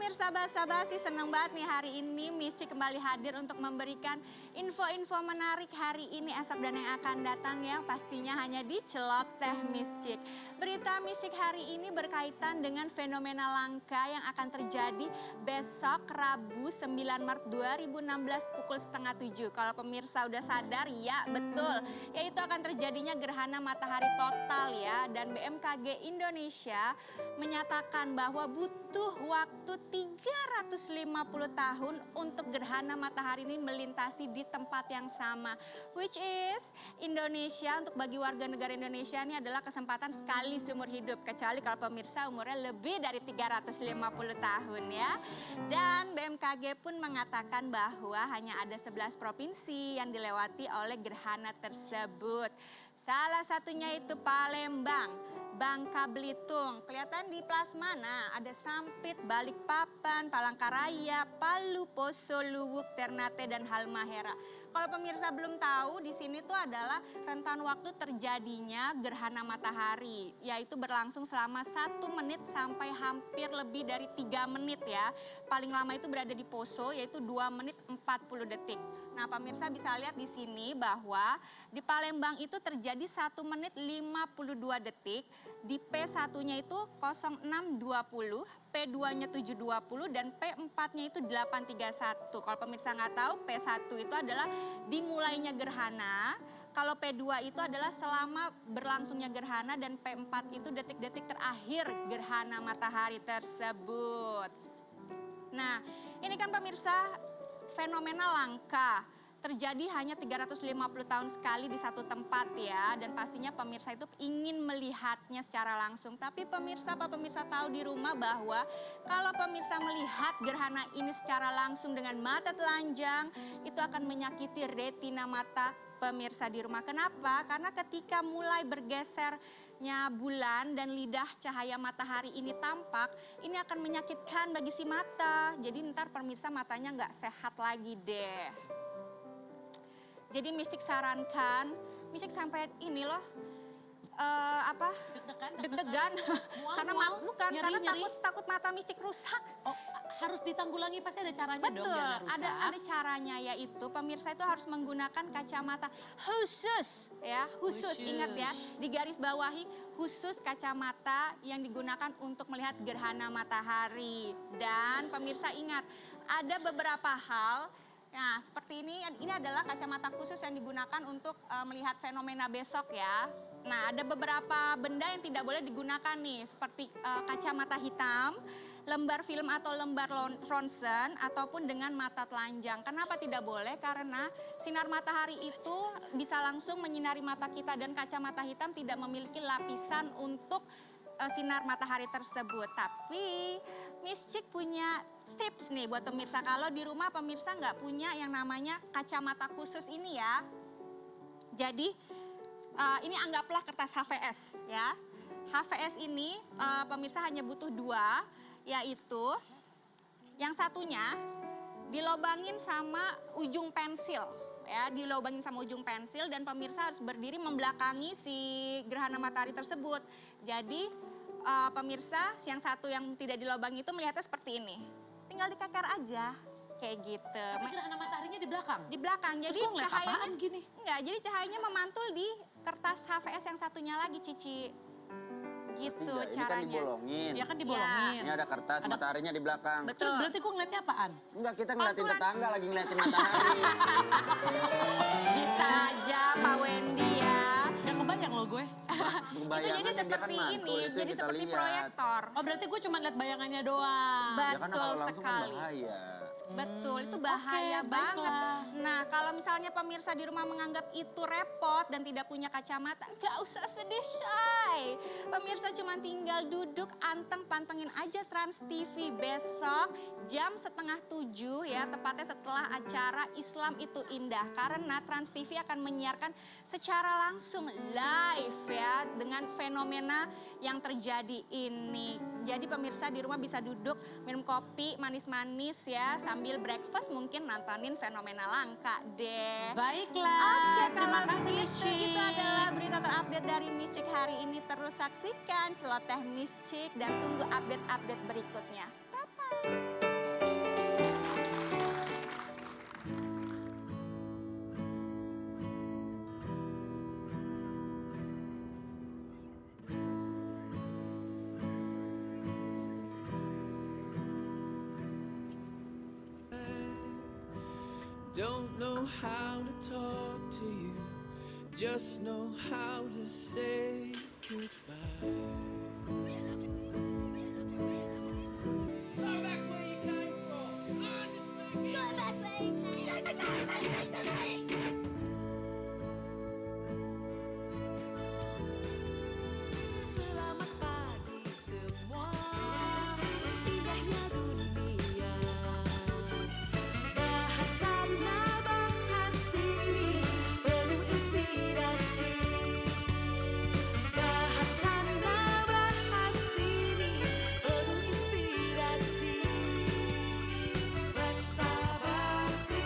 pemirsa basa-basi, senang banget nih hari ini Miscik kembali hadir untuk memberikan info-info menarik hari ini, esok dan yang akan datang yang pastinya hanya di Celoteh Miscik. Berita Miscik hari ini berkaitan dengan fenomena langka yang akan terjadi besok Rabu 9 Maret 2016 pukul setengah 7. Kalau pemirsa udah sadar, ya betul, yaitu akan terjadinya gerhana matahari total ya. Dan BMKG Indonesia menyatakan bahwa butuh waktu 350 tahun untuk gerhana matahari ini melintasi di tempat yang sama. Which is Indonesia, untuk bagi warga negara Indonesia ini adalah kesempatan sekali seumur hidup. Kecuali kalau pemirsa umurnya lebih dari 350 tahun ya. Dan BMKG pun mengatakan bahwa hanya ada 11 provinsi yang dilewati oleh gerhana tersebut. Salah satunya itu Palembang, Bangka Belitung, kelihatan di plasma. Nah, ada Sampit, Balikpapan, Palangkaraya, Palu, Poso, Luwuk, Ternate, dan Halmahera. Kalau pemirsa belum tahu, di sini tuh adalah rentan waktu terjadinya gerhana matahari, yaitu berlangsung selama 1 menit sampai hampir lebih dari 3 menit ya. Paling lama itu berada di Poso, yaitu 2 menit 40 detik. Nah, pemirsa bisa lihat di sini bahwa di Palembang itu terjadi 1 menit 52 detik, di P1-nya itu 0620, P2-nya 720, dan P4-nya itu 831. Kalau pemirsa nggak tahu, P1 itu adalah dimulainya gerhana, kalau P2 itu adalah selama berlangsungnya gerhana, dan P4 itu detik-detik terakhir gerhana matahari tersebut. Nah, ini kan pemirsa fenomena langka, terjadi hanya 350 tahun sekali di satu tempat ya. Dan pastinya pemirsa itu ingin melihatnya secara langsung. Tapi pemirsa, apa pemirsa tahu di rumah bahwa kalau pemirsa melihat gerhana ini secara langsung dengan mata telanjang, itu akan menyakiti retina mata pemirsa di rumah. Kenapa? Karena ketika mulai bergesernya bulan dan lidah cahaya matahari ini tampak, ini akan menyakitkan bagi si mata. Jadi ntar pemirsa matanya nggak sehat lagi deh. Jadi Miscik sarankan, Miscik sampai ini loh, deg-degan karena bukan nyeri. karena takut mata Miscik rusak. Oh, harus ditanggulangi, pasti ada caranya. Betul, dong biar nggak rusak. ada caranya, yaitu pemirsa itu harus menggunakan kacamata khusus ya, khusus. Ingat ya, di garis bawahi khusus kacamata yang digunakan untuk melihat gerhana matahari. Dan pemirsa ingat, ada beberapa hal. Nah, seperti ini adalah kacamata khusus yang digunakan untuk melihat fenomena besok ya. Nah, ada beberapa benda yang tidak boleh digunakan nih, seperti kacamata hitam, lembar film atau lembar ronsen, ataupun dengan mata telanjang. Kenapa tidak boleh? Karena sinar matahari itu bisa langsung menyinari mata kita, dan kacamata hitam tidak memiliki lapisan untuk sinar matahari tersebut. Tapi Miscik punya tips nih buat pemirsa. Kalau di rumah pemirsa nggak punya yang namanya kacamata khusus ini ya. Jadi ini anggaplah kertas HVS ya. HVS ini pemirsa hanya butuh 2, yaitu yang satunya dilobangin sama ujung pensil ya, dilobangin sama ujung pensil, dan pemirsa harus berdiri membelakangi si gerhana matahari tersebut. Jadi pemirsa yang satu yang tidak dilobangi itu melihatnya seperti ini. Tinggal dikeker aja kayak gitu. Tapi gerhana mataharinya di belakang? Di belakang. Jadi cahayanya gini? Enggak, jadi cahayanya memantul di kertas HVS yang satunya lagi, Cici. Gitu Ini caranya. kan dibolongin. Ya kan dibolongin. Ini ada kertas, mataharinya di belakang. Betul. Terus berarti gue ngeliatnya apaan? Enggak, kita ngeliatin tetangga lagi ngeliatin matahari. Bisa aja Pak Wendy ya. Gak kebayang loh gue. Itu jadi seperti ini, jadi seperti proyektor. Oh, berarti gue cuma lihat bayangannya doang. Ya kan Betul kalau langsung kan sekali. bahaya. Betul, itu bahaya Oke, banget. baiklah. Nah, kalau misalnya pemirsa di rumah menganggap itu repot dan tidak punya kacamata, nggak usah sedih, Shay. Pemirsa cuma tinggal duduk, anteng, pantengin aja Trans TV besok jam 6:30 ya, tepatnya setelah acara Islam Itu Indah. Karena Trans TV akan menyiarkan secara langsung live ya dengan fenomena yang terjadi ini. Jadi pemirsa di rumah bisa duduk, minum kopi manis-manis ya, sambil breakfast mungkin nontonin fenomena langka deh. Baiklah, Oke, terima kalau kasih begitu Miscik. itu adalah berita terupdate dari Miscik hari ini. Terus saksikan Celoteh Miscik dan tunggu update-update berikutnya. Bye-bye. Don't know how to talk to you, just know how to say goodbye. Selamat pagi semua, indahnya dunia. Bahasa Nabahasini penuh inspirasi. Bahasa Nabahasini penuh inspirasi. Basa basi.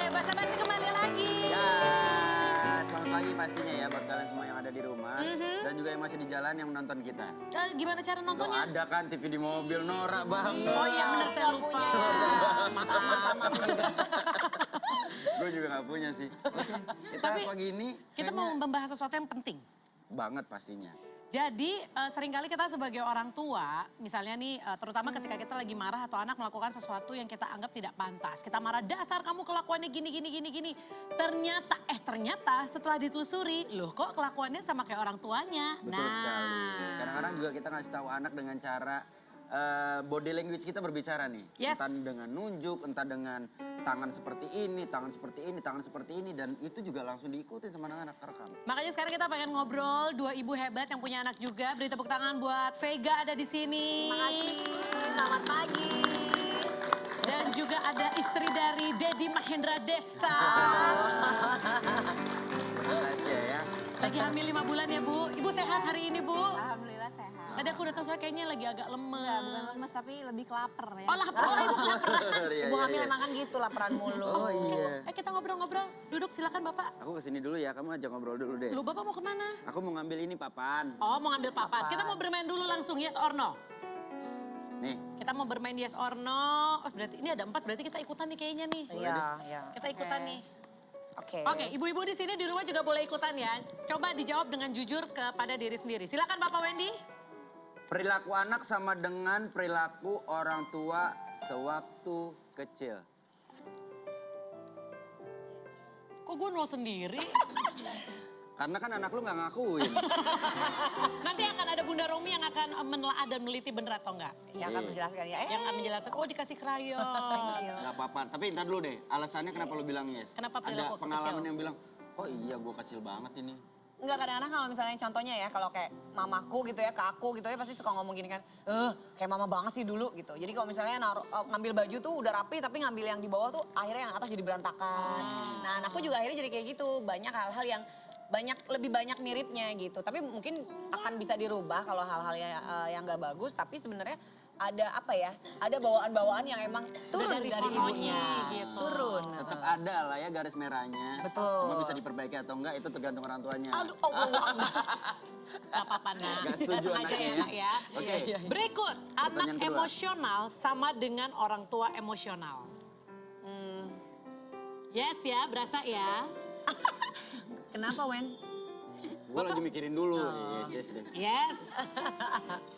Basa-basi kembali lagi. Ya, selamat pagi pastinya ya buat kalian semua yang ada di rumah. Dan juga yang masih di jalan yang menonton kita. Gimana cara Lo nontonnya? ada kan TV di mobil, norak banget. Oh iya benar saya lupa. Sama juga. Gue juga gak punya sih. Oke, kita Tapi pagi ini Kita mau membahas sesuatu yang penting. banget pastinya. Jadi seringkali kita sebagai orang tua, misalnya nih terutama ketika kita lagi marah atau anak melakukan sesuatu yang kita anggap tidak pantas. Kita marah, dasar kamu kelakuannya gini. Ternyata setelah ditelusuri, loh kok kelakuannya sama kayak orang tuanya. Betul sekali. Kadang-kadang juga kita ngasih tahu anak dengan cara body language kita berbicara nih. Yes. Entah dengan nunjuk, entah dengan tangan seperti ini, tangan seperti ini. Dan itu juga langsung diikuti sama anak-anak terekam. Makanya sekarang kita pengen ngobrol dua ibu hebat yang punya anak juga. Beri tepuk tangan buat Vega ada di sini. Terima kasih. Selamat pagi. Dan juga ada istri dari Dedi Mahendra Desta. Rahasia ya. Lagi hamil 5 bulan ya Bu. Ibu sehat hari ini Bu? Alhamdulillah sehat. Tadi aku datang soalnya kayaknya lagi agak lemes. Enggak, bukan lemes tapi lebih kelaper ya. Oh lapar, oh, ibu kelaparan. Iya, Ibu iya, hamil iya. emang kan gitu laparan mulu. Oh iya. Kita ngobrol-ngobrol. Duduk silakan Bapak. Aku kesini dulu ya, kamu ajak ngobrol dulu deh. Lu Bapak mau kemana? Aku mau ngambil ini papan. Oh mau ngambil papan. Kita mau bermain dulu langsung yes or no. Nih, Kita mau bermain yes or no. Oh, berarti ini ada 4, berarti kita ikutan nih kayaknya nih. Iya, iya. Kita ikutan nih. Oke. Oke, ibu-ibu di sini di rumah juga boleh ikutan ya. Coba dijawab dengan jujur kepada diri sendiri. Silakan Bapak Wendy. perilaku anak sama dengan perilaku orang tua sewaktu kecil. Kok gue no sendiri? Karena kan anak lu nggak ngakuin. Nanti akan ada Bunda Romi yang akan menelaah dan meneliti bener atau enggak. Yang akan menjelaskan ya. Yang akan menjelaskan, oh dikasih krayon. Nggak apa-apa. Tapi ntar dulu deh, alasannya kenapa lu bilang yes? Kenapa Ada perilaku pengalaman kecil? yang bilang, oh iya gue kecil banget ini. Enggak, kadang-kadang kalau misalnya contohnya ya, kalau kayak mamaku gitu ya, ke aku gitu ya, pasti suka ngomong gini kan, kayak mama banget sih dulu gitu. Jadi kalau misalnya ngambil baju tuh udah rapi, tapi ngambil yang di bawah tuh akhirnya yang atas jadi berantakan. Nah anakku juga akhirnya jadi kayak gitu, banyak hal-hal yang lebih banyak miripnya gitu. Tapi mungkin akan bisa dirubah kalau hal-hal yang nggak bagus, tapi sebenarnya ada apa ya, ada bawaan-bawaan yang emang turun dari dari sononya ibunya. gitu. Turun. Tetap ada lah ya garis merahnya. Betul. Cuma bisa diperbaiki atau enggak itu tergantung orang tuanya. Aduh, Allah. Gak apa-apa nak, Gak setuju sengaja anaknya ya ya. nak ya. Oke. Berikut, Pertanyaan anak kedua. emosional sama dengan orang tua emosional. Yes ya, berasa ya. Kenapa Wen? Gue lagi mikirin dulu. Yes deh. Yes.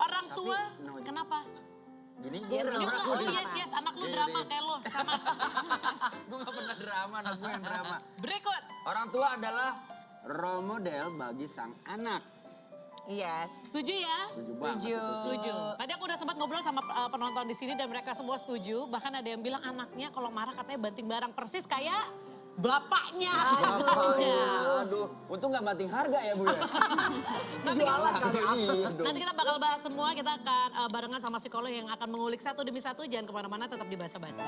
Orang Tapi, tua, no, kenapa? Gini, Yes, gue no. drama aku Oh nih. yes, anak lu Iya, drama iya. kayak lo, sama. Gue gak pernah drama, anak gue yang drama. Berikut, Orang tua adalah role model bagi sang anak. Yes. setuju ya? Setuju banget. Setuju. itu. Setuju. Tadi aku udah sempat ngobrol sama penonton di sini dan mereka semua setuju. Bahkan ada yang bilang anaknya kalau marah katanya banting barang persis kayak bapaknya. Aduh, untung gak banting harga ya Bu ya. Jualan kali apa? Iya dong. Nanti kita bakal bahas semua, kita akan barengan sama psikolog yang akan mengulik satu demi satu. Jangan kemana-mana, tetap di Basa Basi.